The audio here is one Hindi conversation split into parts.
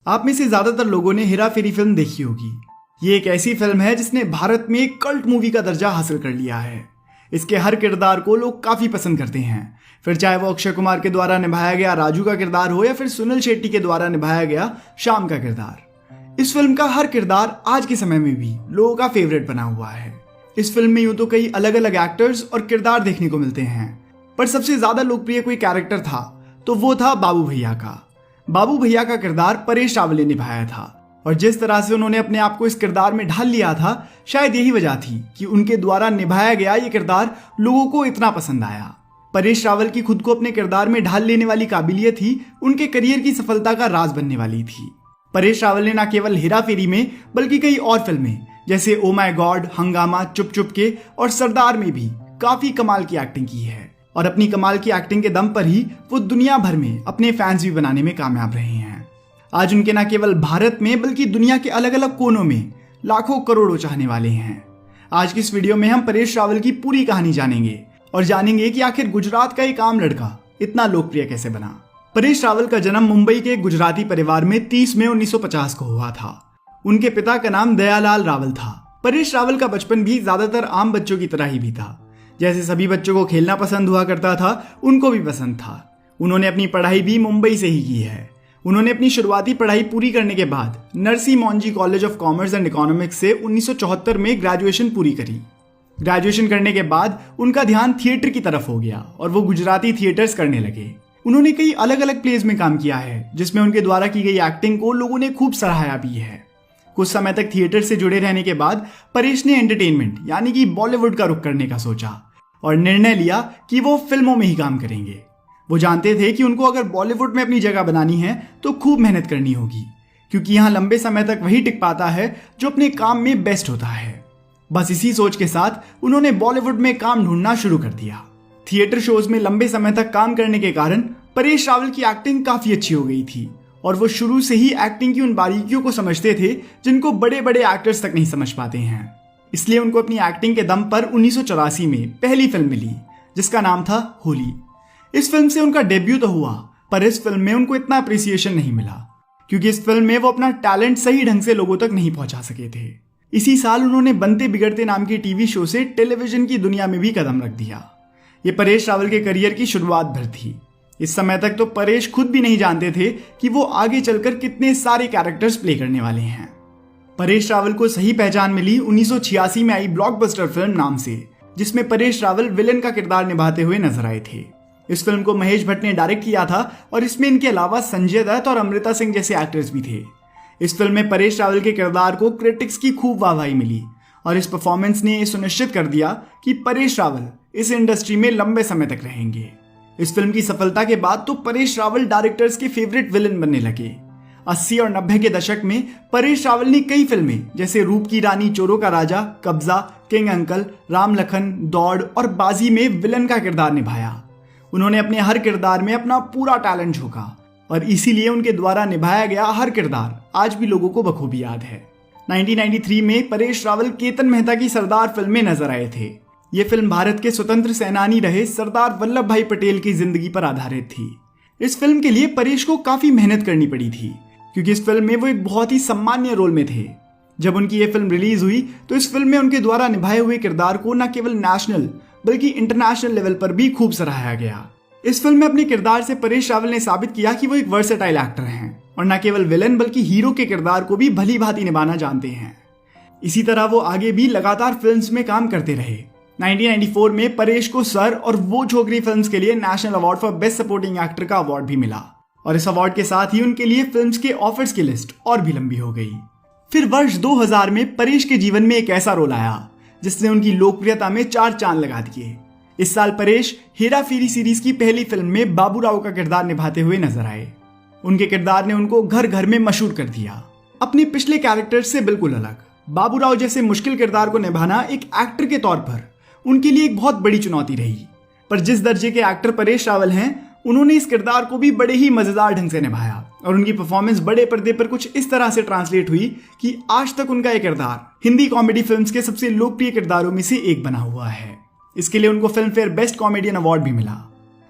आप में से ज्यादातर लोगों ने हेरा फेरी फिल्म देखी होगी। ये एक ऐसी फिल्म है जिसने भारत में एक कल्ट मूवी का दर्जा हासिल कर लिया है। इसके हर किरदार को लोग काफी पसंद करते हैं, फिर चाहे वो अक्षय कुमार के द्वारा निभाया गया राजू का किरदार हो या फिर सुनील शेट्टी के द्वारा निभाया गया श्याम का किरदार। इस फिल्म का हर किरदार आज के समय में भी लोगों का फेवरेट बना हुआ है। इस फिल्म में यूं तो कई अलग अलग एक्टर्स और किरदार देखने को मिलते हैं, पर सबसे ज्यादा लोकप्रिय कोई कैरेक्टर था तो वो था बाबू भैया का। बाबू भैया का किरदार परेश रावल ने निभाया था और जिस तरह से उन्होंने अपने आप को इस किरदार में ढाल लिया था, शायद यही वजह थी कि उनके द्वारा निभाया गया ये किरदार लोगों को इतना पसंद आया। परेश रावल की खुद को अपने किरदार में ढाल लेने वाली काबिलियत ही उनके करियर की सफलता का राज बनने वाली थी। परेश रावल ने न केवल हेरा फेरी में बल्कि कई और फिल्में जैसे ओ माय गॉड, हंगामा, चुप चुप के और सरदार में भी काफी कमाल की एक्टिंग की है और अपनी कमाल की एक्टिंग के दम पर ही वो दुनिया भर में अपने फैंस भी बनाने में कामयाब रहे हैं। आज उनके न केवल भारत में बल्कि दुनिया के अलग अलग कोनों में लाखों करोड़ों चाहने वाले हैं। आज की इस वीडियो में हम परेश रावल की पूरी कहानी जानेंगे और जानेंगे कि आखिर गुजरात का एक आम लड़का इतना लोकप्रिय कैसे बना। परेश रावल का जन्म मुंबई के एक गुजराती परिवार में 30 मई 1950 को हुआ था। उनके पिता का नाम दयालाल रावल था। परेश रावल का बचपन भी ज्यादातर आम बच्चों की तरह ही भी था। जैसे सभी बच्चों को खेलना पसंद हुआ करता था, उनको भी पसंद था। उन्होंने अपनी पढ़ाई भी मुंबई से ही की है। उन्होंने अपनी शुरुआती पढ़ाई पूरी करने के बाद Narsee Monjee college of commerce and economics से 1974 में ग्रेजुएशन पूरी करी। ग्रेजुएशन करने के बाद उनका ध्यान थिएटर की तरफ हो गया और वो गुजराती थिएटर्स करने लगे। उन्होंने कई अलग अलग प्लेस में काम किया है जिसमें उनके द्वारा की गई एक्टिंग को लोगों ने खूब सराहा भी है। कुछ समय तक थिएटर से जुड़े रहने के बाद परेश ने एंटरटेनमेंट यानी कि बॉलीवुड का रुख करने का सोचा और निर्णय लिया कि वो फिल्मों में ही काम करेंगे। वो जानते थे कि उनको अगर बॉलीवुड में अपनी जगह बनानी है तो खूब मेहनत करनी होगी, क्योंकि यहाँ लंबे समय तक वही टिक पाता है जो अपने काम में बेस्ट होता है। बस इसी सोच के साथ उन्होंने बॉलीवुड में काम ढूंढना शुरू कर दिया। थिएटर शोज में लंबे समय तक काम करने के कारण परेश रावल की एक्टिंग काफी अच्छी हो गई थी और वो शुरू से ही एक्टिंग की उन बारीकियों को समझते थे जिनको बड़े बड़े एक्टर्स तक नहीं समझ पाते हैं। इसलिए उनको अपनी एक्टिंग के दम पर 1984 में पहली फिल्म मिली जिसका नाम था होली। इस फिल्म से उनका डेब्यू तो हुआ, पर इस फिल्म में उनको इतना अप्रिसिएशन नहीं मिला क्योंकि इस फिल्म में वो अपना टैलेंट सही ढंग से लोगों तक नहीं पहुंचा सके थे। इसी साल उन्होंने बनते बिगड़ते नाम के टीवी शो से टेलीविजन की दुनिया में भी कदम रख दिया। ये परेश रावल के करियर की शुरुआत भर थी। इस समय तक तो परेश खुद भी नहीं जानते थे कि वो आगे चलकर कितने सारे कैरेक्टर्स प्ले करने वाले हैं। परेश रावल को सही पहचान मिली 1986 में आई ब्लॉकबस्टर फिल्म नाम से, जिसमें परेश रावल विलेन का किरदार निभाते हुए नजर आए थे। इस फिल्म को महेश भट्ट ने डायरेक्ट किया था और इसमें इनके अलावा संजय दत्त और अमृता सिंह जैसे एक्टर्स भी थे। इस फिल्म में परेश रावल के किरदार को क्रिटिक्स की खूब वाहवाही मिली और इस परफॉर्मेंस ने यह सुनिश्चित कर दिया कि परेश रावल इस इंडस्ट्री में लंबे समय तक रहेंगे। इस फिल्म की सफलता के बाद तो परेश रावल डायरेक्टर्स के फेवरेट विलेन बनने लगे। 80 और 90 के दशक में परेश रावल ने कई फिल्में जैसे रूप की रानी, चोरों का राजा, कब्जा, किंग अंकल, राम लखन, दौड़ और बाजी में विलन का किरदार निभाया। उन्होंने अपने हर किरदार में अपना पूरा टैलेंट झोंका और इसीलिए उनके द्वारा निभाया गया हर किरदार आज भी लोगों को बखूबी याद है। 1993 में परेश रावल केतन मेहता की सरदार फिल्म में नजर आए थे। ये फिल्म भारत के स्वतंत्र सेनानी रहे सरदार वल्लभ भाई पटेल की जिंदगी पर आधारित थी। इस फिल्म के लिए परेश को काफी मेहनत करनी पड़ी थी क्योंकि इस फिल्म में वो एक बहुत ही सम्मान्य रोल में थे। जब उनकी ये फिल्म रिलीज हुई तो इस फिल्म में उनके द्वारा निभाए हुए किरदार को न केवल नेशनल बल्कि इंटरनेशनल लेवल पर भी खूब सराहा गया। इस फिल्म में अपने किरदार से परेश रावल ने साबित किया कि वो एक वर्सेटाइल एक्टर हैं और न केवल विलेन बल्कि हीरो के किरदार को भी भली भांति निभाना जानते हैं। इसी तरह वो आगे भी लगातार फिल्म्स में काम करते रहे। 1994 में परेश को सर और वो छोकरी फिल्म्स के लिए national award for best supporting actor का अवार्ड भी मिला और इस अवार्ड के साथ ही उनके लिए फिल्म्स के ऑफर्स की लिस्ट और भी लंबी हो गई। फिर वर्ष 2000 में परेश के जीवन में एक ऐसा रोल आया जिसने उनकी लोकप्रियता में 4 चांद लगा दिए। इस साल परेश हेरा फेरी सीरीज की पहली फिल्म में बाबू राव का किरदार निभाते हुए नजर आए। उनके किरदार ने उनको घर घर में मशहूर कर दिया। अपने पिछले कैरेक्टर से बिल्कुल अलग बाबू राव जैसे मुश्किल किरदार को निभाना एक एक्टर के तौर पर उनके लिए एक बहुत बड़ी चुनौती रही, पर जिस दर्जे के एक्टर परेश रावल हैं उन्होंने इस किरदार को भी बड़े ही मजेदार ढंग से निभाया और उनकी परफॉर्मेंस बड़े पर्दे पर कुछ इस तरह से ट्रांसलेट हुई कि आज तक उनका यह किरदार हिंदी कॉमेडी फिल्म्स के सबसे लोकप्रिय किरदारों में से एक बना हुआ है। इसके लिए उनको film fair best comedian award भी मिला।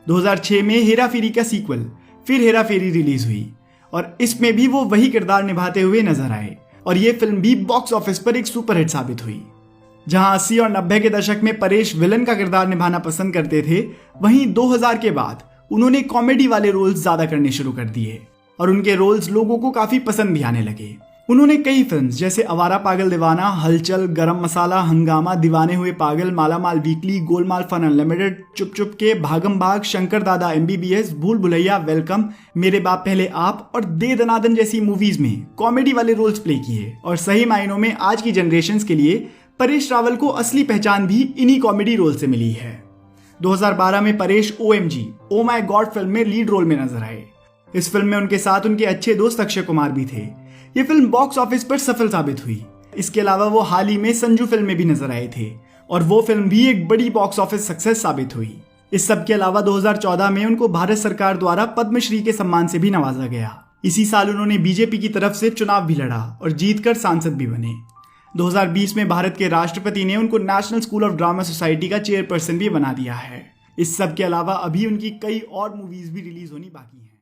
2006 में हेरा फेरी का सीक्वल फिर हेरा फेरी रिलीज हुई और इसमें भी वो वही किरदार निभाते हुए नजर आए और ये फिल्म भी बॉक्स ऑफिस पर एक सुपरहिट साबित हुई। जहां 80 और 90 के दशक में परेश विलन का किरदार निभाना पसंद करते थे, वहीं 2000 के बाद उन्होंने कॉमेडी वाले रोल्स ज्यादा करने शुरू कर दिए और उनके रोल्स लोगों को काफी पसंद भी आने लगे। उन्होंने कई फिल्म्स जैसे आवारा पागल दीवाना, हलचल, गरम मसाला, हंगामा, दीवाने हुए पागल, मालामाल वीकली, गोलमाल फन अनलिमिटेड, चुप चुप के, भागम भाग, शंकर दादा MBBS, भूल भुलैया, वेलकम, मेरे बाप पहले आप और दे दनादन जैसी मूवीज में कॉमेडी वाले रोल्स प्ले किए। और सही मायनों में आज की जनरेशन के लिए परेश रावल को असली पहचान भी इन्हीं कॉमेडी रोल से मिली है। 2012 में Paresh OMG oh my God film में लीड रोल में नजर आए। इस फिल्म में उनके साथ उनके अच्छे दोस्त अक्षय कुमार भी थे। ये फिल्म बॉक्स ऑफिस पर सफल साबित हुई। इसके अलावा वो हाल ही में संजू फिल्म में भी नजर आए थे और वो फिल्म भी एक बड़ी बॉक्स ऑफिस सक्सेस साबित हुई। इस सब के अलावा 2014 में उनको भारत सरकार द्वारा पद्मश्री के सम्मान से भी नवाजा गया। इसी साल उन्होंने बीजेपी की तरफ से चुनाव भी लड़ा और जीतकर सांसद भी बने। 2020 में भारत के राष्ट्रपति ने उनको national school of drama society का चेयरपर्सन भी बना दिया है। इस सब के अलावा अभी उनकी कई और मूवीज भी रिलीज होनी बाकी हैं।